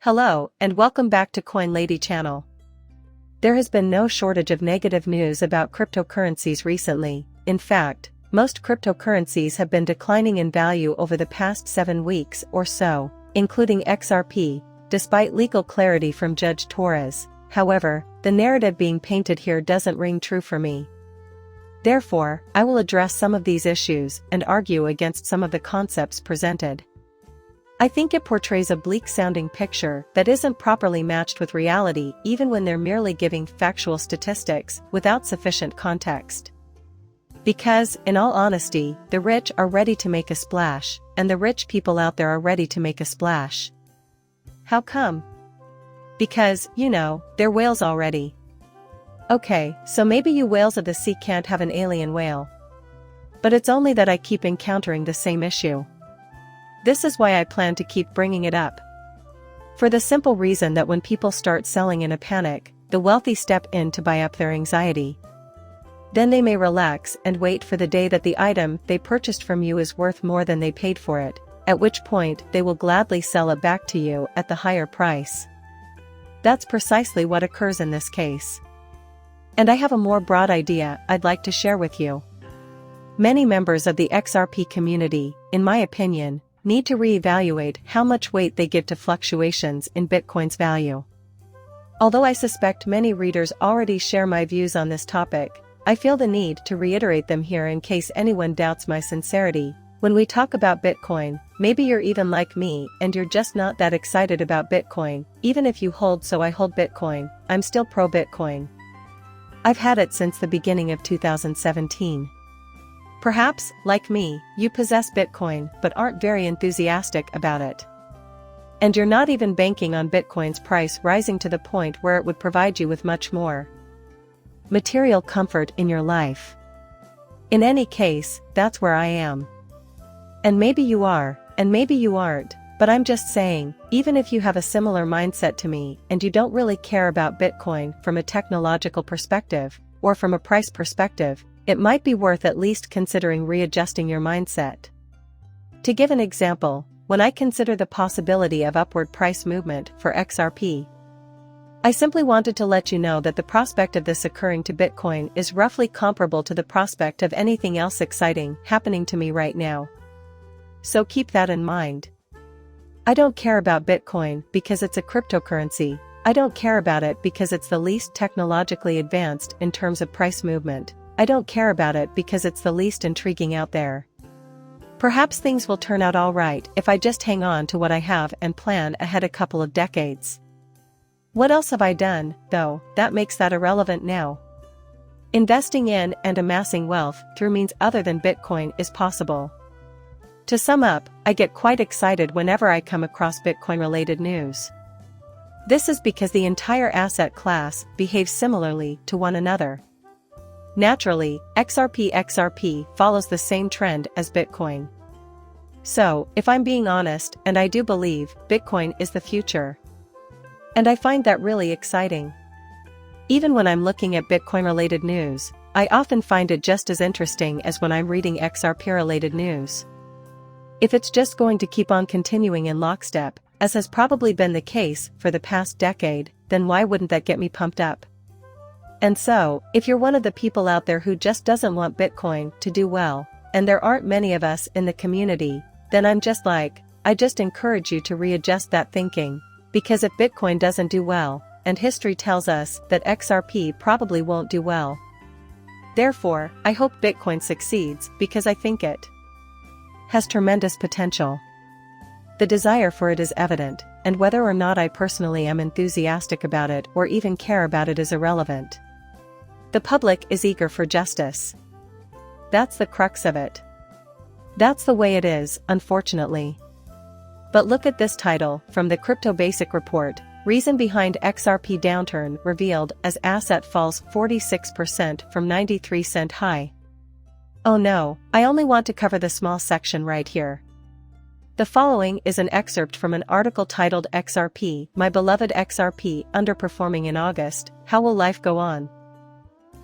Hello, and welcome back to Coin Lady channel. There has been no shortage of negative news about cryptocurrencies recently. In fact, most cryptocurrencies have been declining in value over the past 7 weeks or so, including XRP, despite legal clarity from Judge Torres. However, the narrative being painted here doesn't ring true for me. Therefore, I will address some of these issues and argue against some of the concepts presented. I think it portrays a bleak-sounding picture that isn't properly matched with reality, even when they're merely giving factual statistics without sufficient context. Because, in all honesty, the rich are ready to make a splash, and the rich people out there are ready to make a splash. How come? Because, they're whales already. Okay, so maybe you whales of the sea can't have an alien whale. But it's only that I keep encountering the same issue. This is why I plan to keep bringing it up. For the simple reason that when people start selling in a panic, the wealthy step in to buy up their anxiety. Then they may relax and wait for the day that the item they purchased from you is worth more than they paid for it, at which point they will gladly sell it back to you at the higher price. That's precisely what occurs in this case. And I have a more broad idea I'd like to share with you. Many members of the XRP community, in my opinion, need to reevaluate how much weight they give to fluctuations in Bitcoin's value. Although I suspect many readers already share my views on this topic, I feel the need to reiterate them here in case anyone doubts my sincerity. When we talk about Bitcoin, maybe you're even like me and you're just not that excited about Bitcoin. Even if you hold I hold Bitcoin, I'm still pro-Bitcoin. I've had it since the beginning of 2017. Perhaps, like me, you possess Bitcoin but aren't very enthusiastic about it. And you're not even banking on Bitcoin's price rising to the point where it would provide you with much more material comfort in your life. In any case, that's where I am. And maybe you are, and maybe you aren't, but I'm just saying, even if you have a similar mindset to me and you don't really care about Bitcoin from a technological perspective, or from a price perspective, it might be worth at least considering readjusting your mindset. To give an example, when I consider the possibility of upward price movement for XRP, I simply wanted to let you know that the prospect of this occurring to Bitcoin is roughly comparable to the prospect of anything else exciting happening to me right now. So keep that in mind. I don't care about Bitcoin because it's a cryptocurrency. I don't care about it because it's the least technologically advanced in terms of price movement. I don't care about it because it's the least intriguing out there. Perhaps things will turn out all right if I just hang on to what I have and plan ahead a couple of decades. What else have I done, though, that makes that irrelevant now? Investing in and amassing wealth through means other than Bitcoin is possible. To sum up, I get quite excited whenever I come across Bitcoin-related news. This is because the entire asset class behaves similarly to one another. Naturally, XRP follows the same trend as Bitcoin. So, if I'm being honest, and I do believe Bitcoin is the future. And I find that really exciting. Even when I'm looking at Bitcoin-related news, I often find it just as interesting as when I'm reading XRP-related news. If it's just going to keep on continuing in lockstep, as has probably been the case for the past decade, then why wouldn't that get me pumped up? And so, if you're one of the people out there who just doesn't want Bitcoin to do well, and there aren't many of us in the community, then I just encourage you to readjust that thinking, because if Bitcoin doesn't do well, and history tells us that XRP probably won't do well. Therefore, I hope Bitcoin succeeds because I think it has tremendous potential. The desire for it is evident, and whether or not I personally am enthusiastic about it or even care about it is irrelevant. The public is eager for justice. That's the crux of it. That's the way it is, unfortunately. But look at this title from the Crypto Basic Report: Reason Behind XRP Downturn Revealed as Asset Falls 46% from 93-cent High. Oh no, I only want to cover the small section right here. The following is an excerpt from an article titled XRP, My Beloved XRP Underperforming in August, How Will Life Go On?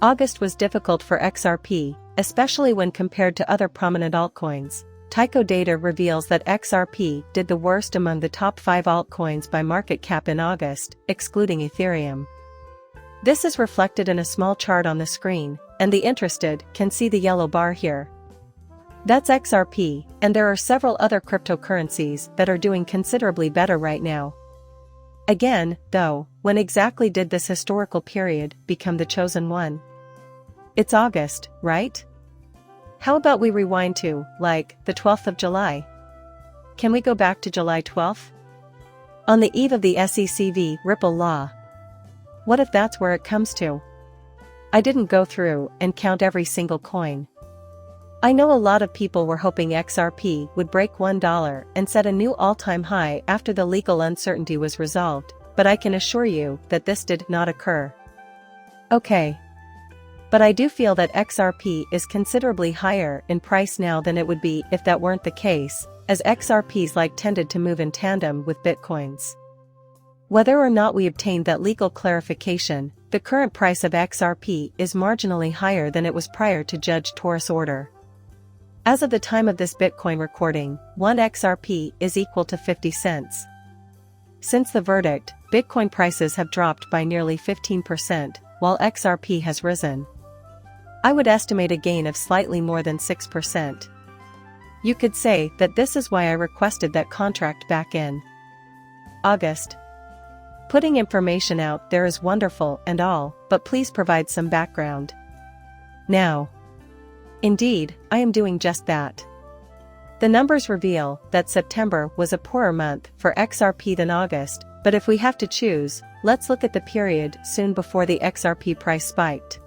August was difficult for XRP, especially when compared to other prominent altcoins. Tyco data reveals that XRP did the worst among the top 5 altcoins by market cap in August, excluding Ethereum. This is reflected in a small chart on the screen, and the interested can see the yellow bar here. That's XRP, and there are several other cryptocurrencies that are doing considerably better right now. Again, though, when exactly did this historical period become the chosen one? It's August, right? How about we rewind to, like, the 12th of July? Can we go back to July 12th? On the eve of the SEC v. Ripple law. What if that's where it comes to? I didn't go through and count every single coin. I know a lot of people were hoping XRP would break $1 and set a new all-time high after the legal uncertainty was resolved, but I can assure you that this did not occur. Okay. But I do feel that XRP is considerably higher in price now than it would be if that weren't the case, as XRPs tended to move in tandem with Bitcoins. Whether or not we obtained that legal clarification, the current price of XRP is marginally higher than it was prior to Judge Torres' order. As of the time of this Bitcoin recording, 1 XRP is equal to 50 cents. Since the verdict, Bitcoin prices have dropped by nearly 15%, while XRP has risen. I would estimate a gain of slightly more than 6%. You could say that this is why I requested that contract back in August. Putting information out there is wonderful and all, but please provide some background. Now. Indeed, I am doing just that. The numbers reveal that September was a poorer month for XRP than August, but if we have to choose, let's look at the period soon before the XRP price spiked.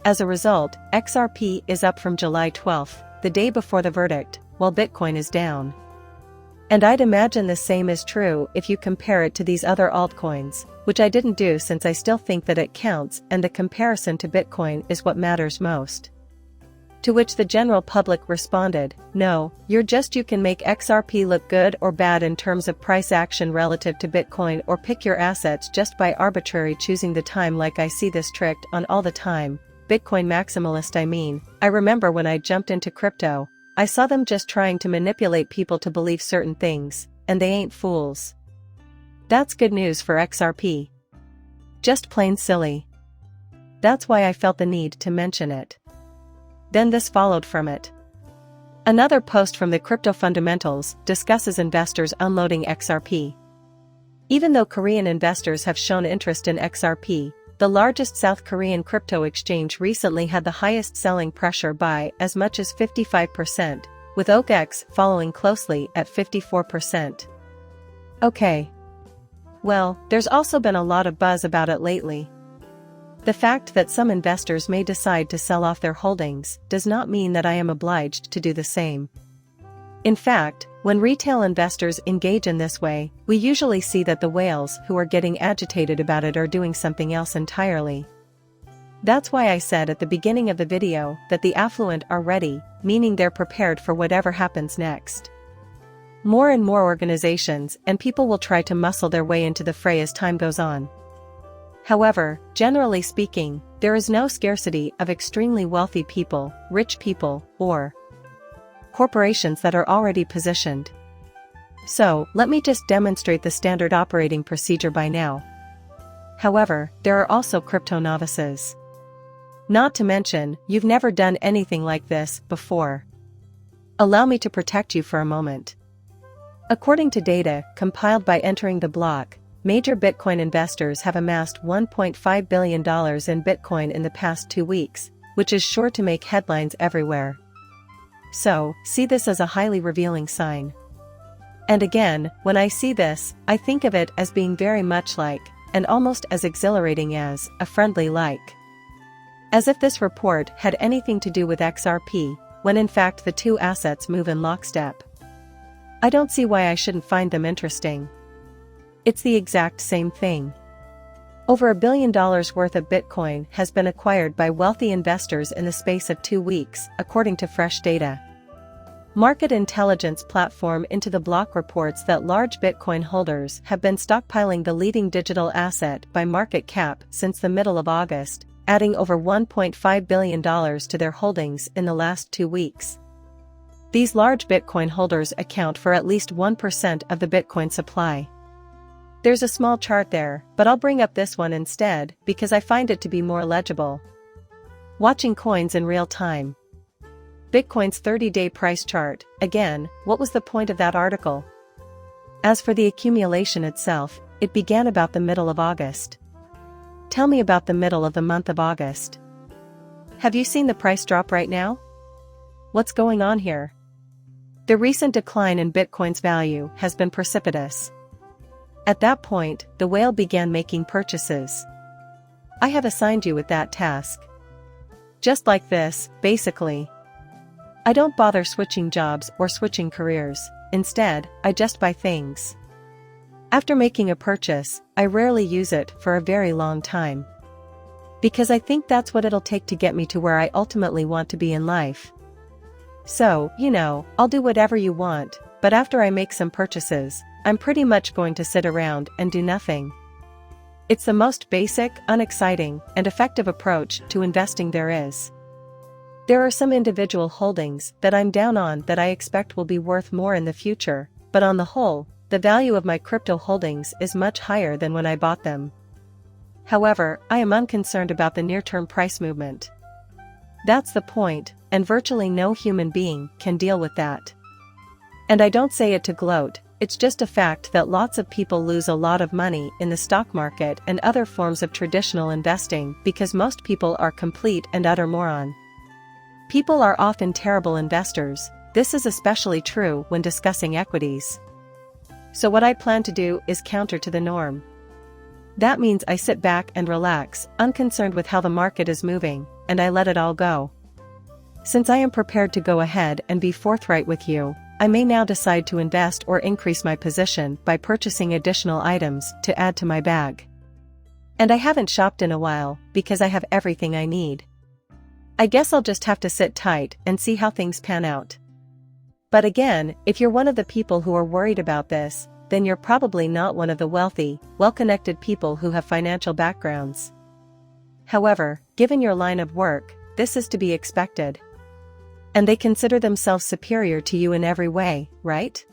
As a result, XRP is up from July 12th, the day before the verdict, while Bitcoin is down. And I'd imagine the same is true if you compare it to these other altcoins, which I didn't do since I still think that it counts and the comparison to Bitcoin is what matters most. To which the general public responded, no, you can make XRP look good or bad in terms of price action relative to Bitcoin or pick your assets just by arbitrary choosing the time. Like I see this tricked on all the time, Bitcoin maximalist. I remember when I jumped into crypto, I saw them just trying to manipulate people to believe certain things, and they ain't fools. That's good news for XRP. Just plain silly. That's why I felt the need to mention it. Then this followed from it. Another post from the Crypto Fundamentals discusses investors unloading XRP. Even though Korean investors have shown interest in XRP, the largest South Korean crypto exchange recently had the highest selling pressure by as much as 55%, with OKX following closely at 54%. Okay. Well, there's also been a lot of buzz about it lately. The fact that some investors may decide to sell off their holdings does not mean that I am obliged to do the same. In fact, when retail investors engage in this way, we usually see that the whales who are getting agitated about it are doing something else entirely. That's why I said at the beginning of the video that the affluent are ready, meaning they're prepared for whatever happens next. More and more organizations and people will try to muscle their way into the fray as time goes on. However, generally speaking, there is no scarcity of extremely wealthy people, rich people, or corporations that are already positioned. So, let me just demonstrate the standard operating procedure by now. However, there are also crypto novices. Not to mention, you've never done anything like this before. Allow me to protect you for a moment. According to data compiled by Entering the Block, major Bitcoin investors have amassed $1.5 billion in Bitcoin in the past 2 weeks, which is sure to make headlines everywhere. So, see this as a highly revealing sign. And again, when I see this, I think of it as being very much like, and almost as exhilarating as, a friendly like. As if this report had anything to do with XRP, when in fact the two assets move in lockstep. I don't see why I shouldn't find them interesting. It's the exact same thing. Over $1 billion worth of Bitcoin has been acquired by wealthy investors in the space of 2 weeks, according to fresh data. Market intelligence platform Into the Block reports that large Bitcoin holders have been stockpiling the leading digital asset by market cap since the middle of August, adding over $1.5 billion to their holdings in the last 2 weeks. These large Bitcoin holders account for at least 1% of the Bitcoin supply. There's a small chart there, but I'll bring up this one instead because I find it to be more legible. Watching coins in real time. Bitcoin's 30-day price chart. Again, what was the point of that article? As for the accumulation itself, it began about the middle of August. Tell me about the middle of the month of August. Have you seen the price drop right now? What's going on here? The recent decline in Bitcoin's value has been precipitous. At that point, the whale began making purchases. I have assigned you with that task. Just like this, basically. I don't bother switching jobs or switching careers, instead, I just buy things. After making a purchase, I rarely use it for a very long time. Because I think that's what it'll take to get me to where I ultimately want to be in life. So, I'll do whatever you want, but after I make some purchases, I'm pretty much going to sit around and do nothing. It's the most basic, unexciting, and effective approach to investing there is. There are some individual holdings that I'm down on that I expect will be worth more in the future, but on the whole, the value of my crypto holdings is much higher than when I bought them. However, I am unconcerned about the near-term price movement. That's the point, and virtually no human being can deal with that. And I don't say it to gloat, it's just a fact that lots of people lose a lot of money in the stock market and other forms of traditional investing because most people are complete and utter moron. People are often terrible investors. This is especially true when discussing equities. So what I plan to do is counter to the norm. That means I sit back and relax, unconcerned with how the market is moving, and I let it all go. Since I am prepared to go ahead and be forthright with you, I may now decide to invest or increase my position by purchasing additional items to add to my bag. And I haven't shopped in a while, because I have everything I need. I guess I'll just have to sit tight and see how things pan out. But again, if you're one of the people who are worried about this, then you're probably not one of the wealthy, well-connected people who have financial backgrounds. However, given your line of work, this is to be expected. And they consider themselves superior to you in every way, right?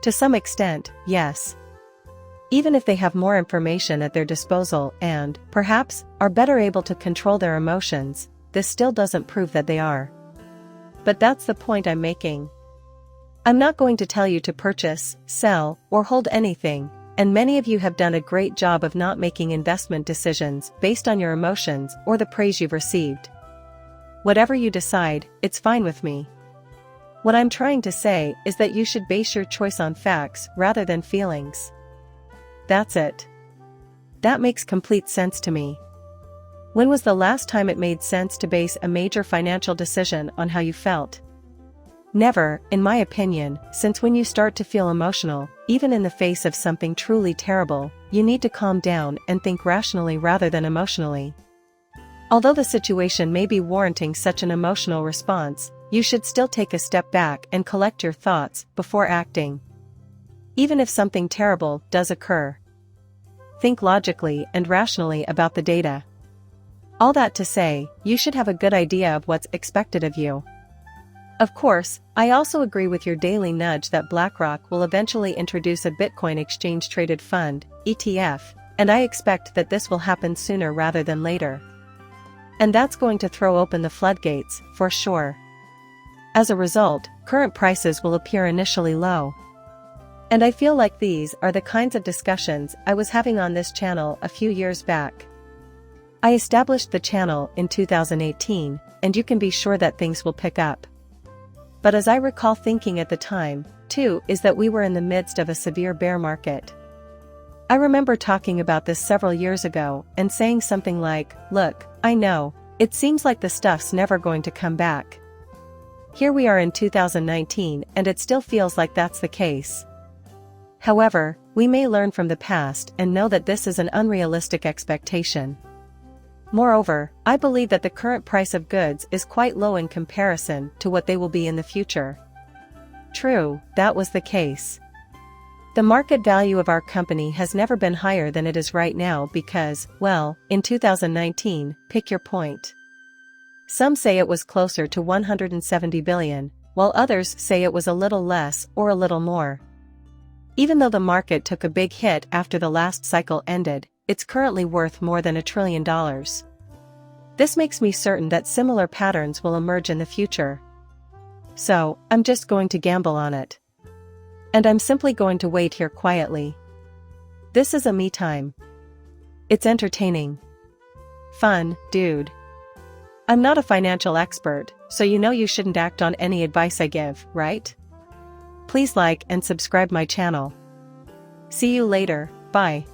To some extent, yes. Even if they have more information at their disposal and, perhaps, are better able to control their emotions, this still doesn't prove that they are. But that's the point I'm making. I'm not going to tell you to purchase, sell, or hold anything, and many of you have done a great job of not making investment decisions based on your emotions or the praise you've received. Whatever you decide, it's fine with me. What I'm trying to say is that you should base your choice on facts rather than feelings. That's it. That makes complete sense to me. When was the last time it made sense to base a major financial decision on how you felt? Never, in my opinion, since when you start to feel emotional, even in the face of something truly terrible, you need to calm down and think rationally rather than emotionally. Although the situation may be warranting such an emotional response, you should still take a step back and collect your thoughts before acting. Even if something terrible does occur. Think logically and rationally about the data. All that to say, you should have a good idea of what's expected of you. Of course, I also agree with your daily nudge that BlackRock will eventually introduce a Bitcoin exchange-traded fund, ETF, and I expect that this will happen sooner rather than later. And that's going to throw open the floodgates, for sure. As a result, current prices will appear initially low. And I feel like these are the kinds of discussions I was having on this channel a few years back. I established the channel in 2018, and you can be sure that things will pick up. But as I recall thinking at the time, too, is that we were in the midst of a severe bear market. I remember talking about this several years ago and saying something like, "Look, I know, it seems like the stuff's never going to come back." Here we are in 2019 and it still feels like that's the case. However, we may learn from the past and know that this is an unrealistic expectation. Moreover, I believe that the current price of goods is quite low in comparison to what they will be in the future. True, that was the case. The market value of our company has never been higher than it is right now because, well, in 2019, pick your point. Some say it was closer to 170 billion, while others say it was a little less or a little more. Even though the market took a big hit after the last cycle ended, it's currently worth more than $1 trillion. This makes me certain that similar patterns will emerge in the future. So, I'm just going to gamble on it. And I'm simply going to wait here quietly. This is a me time. It's entertaining. Fun, dude. I'm not a financial expert, so you shouldn't act on any advice I give, right? Please like and subscribe my channel. See you later, bye.